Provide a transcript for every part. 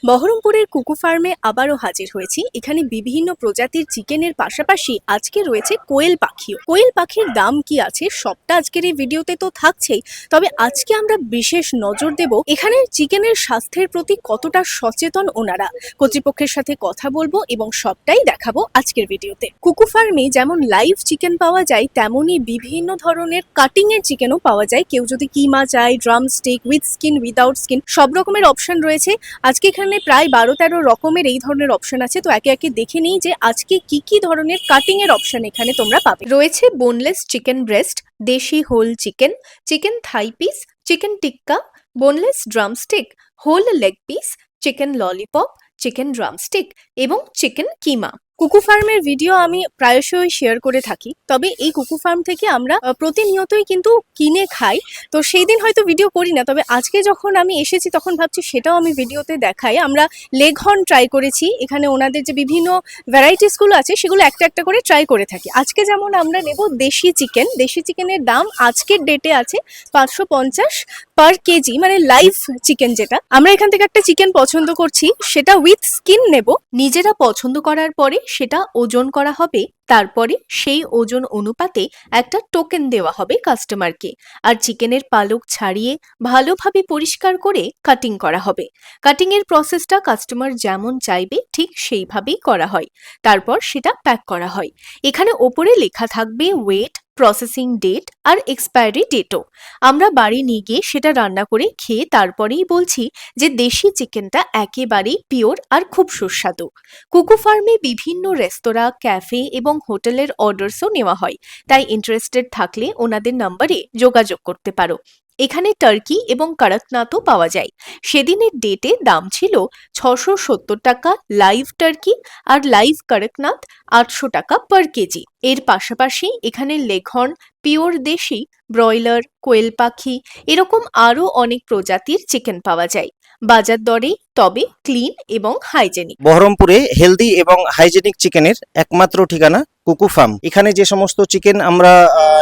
বহরমপুরের কুকু ফার্মে আবারও হাজির হয়েছি। এখানে বিভিন্ন প্রজাতির চিকেনের পাশাপাশি আজকে রয়েছে কোয়েল পাখিও। কোয়েল পাখির দাম কি আছে সবটা আজকের এই ভিডিওতে তো থাকছেই, তবে আজকে আমরা বিশেষ নজর দেব এখানে চিকেনের স্বাস্থ্যের প্রতি কতটা সচেতন ওনারা। কর্তৃপক্ষের সাথে কথা বলবো এবং সবটাই দেখাবো আজকের ভিডিওতে। কুকু ফার্মে যেমন লাইভ চিকেন পাওয়া যায়, তেমনই বিভিন্ন ধরনের কাটিং এর চিকেনও পাওয়া যায়। কেউ যদি কিমা চায়, drum stick, with skin, without skin, সব রকমের অপশন রয়েছে। আজকে এখানে প্রায় 12-13 রকমের এই ধরনের অপশন আছে, তো একে একে দেখে নিই যে আজকে কি কি ধরনের কাটিং এর অপশন এখানে তোমরা পাবে। রয়েছে বোনলেস চিকেন ব্রেস্ট, দেশি whole chicken, chicken thigh piece, chicken tikka, boneless drumstick, whole leg piece, chicken lollipop, chicken drumstick এবং চিকেন কিমা। কুকু ফার্মের ভিডিও আমি প্রায়শই শেয়ার করে থাকি, তবে এই কুকু ফার্ম থেকে আমরা প্রতিনিয়তই কিন্তু কিনে খাই, তো সেই দিন হয়তো ভিডিও করি না। তবে আজকে যখন আমি এসেছি তখন ভাবছি সেটাও আমি ভিডিওতে দেখাই। আমরা লেগ হর্ন ট্রাই করেছি, এখানে ওনাদের যে বিভিন্ন ভ্যারাইটিসগুলো আছে সেগুলো একটা একটা করে ট্রাই করে থাকি। আজকে যেমন আমরা নেব দেশি চিকেন। দেশি চিকেনের দাম আজকের ডেটে আছে 550 পার কেজি, মানে লাইভ চিকেন। যেটা আমরা এখান থেকে একটা চিকেন পছন্দ করছি, সেটা উইথ স্কিন নেব। নিজেরা পছন্দ করার পরে সেটা ওজন করা হবে, তারপরে সেই ওজন অনুপাতে একটা টোকেন দেওয়া হবে কাস্টমারকে। আর চিকেনের পালক ছাড়িয়ে ভালোভাবে পরিষ্কার করে কাটিং করা হবে। কাটিং এর প্রসেসটা কাস্টমার যেমন চাইবে ঠিক সেইভাবেই করা হয়। তারপর সেটা প্যাক করা হয়। এখানে ওপরে লেখা থাকবে ওয়েট, প্রসেসিং ডেট আর এক্সপায়ারি ডেটও। আমরা বাড়ি নিয়ে গিয়ে সেটা রান্না করে খেয়ে তারপরেই বলছি যে দেশি চিকেনটা একেবারেই পিওর আর খুব সুস্বাদু। কুকু ফার্মে বিভিন্ন রেস্তোরাঁ, ক্যাফে এবং হোটেলের অর্ডারসও নেওয়া হয়, তাই ইন্টারেস্টেড থাকলে ওনাদের নাম্বারে যোগাযোগ করতে পারো। এখানে টার্কি এবং কড়কনাথও পাওয়া যায়। সেদিনের ডেটে দাম ছিল 670 টাকা লাইভ টার্কি আর লাইভ কড়কনাথ 800 টাকা পার কেজি। এর পাশাপাশি এখানে লেঘর্ন, পিওর দেশি, ব্রয়লার, কোয়েল পাখি এরকম আরও অনেক প্রজাতির চিকেন পাওয়া যায় বাজার দরে, তবে ক্লিন এবং হাইজেনিক। বহরমপুরে হেলদি এবং হাইজেনিক চিকেনের একমাত্র ঠিকানা কুকু ফার্ম। এখানে যে সমস্ত চিকেন আমরা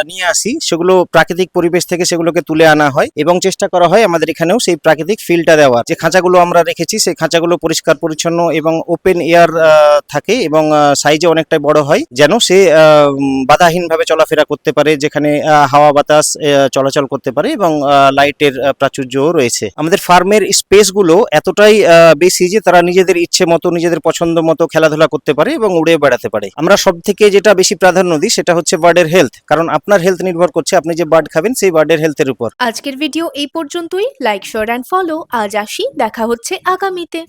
নিয়ে আসি সেগুলো প্রাকৃতিক পরিবেশ থেকে সেগুলোকে তুলে আনা হয় এবং চেষ্টা করা হয় আমাদের এখানেও সেই প্রাকৃতিক ফিলটা দেওয়ার। যে খাঁচাগুলো আমরা রেখেছি সেই খাঁচাগুলো পরিষ্কার পরিচ্ছন্ন এবং ওপেন এয়ার থাকে এবং সাইজে অনেকটাই বড় হয়, যেন সে বাধাহীনভাবে চলাফেরা করতে পারে, যেখানে হাওয়া বাতাস চলাচল করতে পারে এবং লাইটের প্রাচুর্যও রয়েছে। আমাদের ফার্মের স্পেসগুলো এতটাই বেশি যে তারা নিজেদের ইচ্ছে মতো, নিজেদের পছন্দ মতো খেলাধুলা করতে পারে এবং উড়ে বেড়াতে পারে। আমরা সব থেকে যেটা বেশি প্রাধান্য দিই সেটা হচ্ছে বার্ডের হেলথ, কারণ আপনার হেলথ নির্ভর করছে আপনি যে বার্ড খাবেন সেই বার্ডের হেলথের উপর। আজকের ভিডিও এই পর্যন্তই। Like, share and follow. আজ আসি, দেখা হচ্ছে আগামীতে।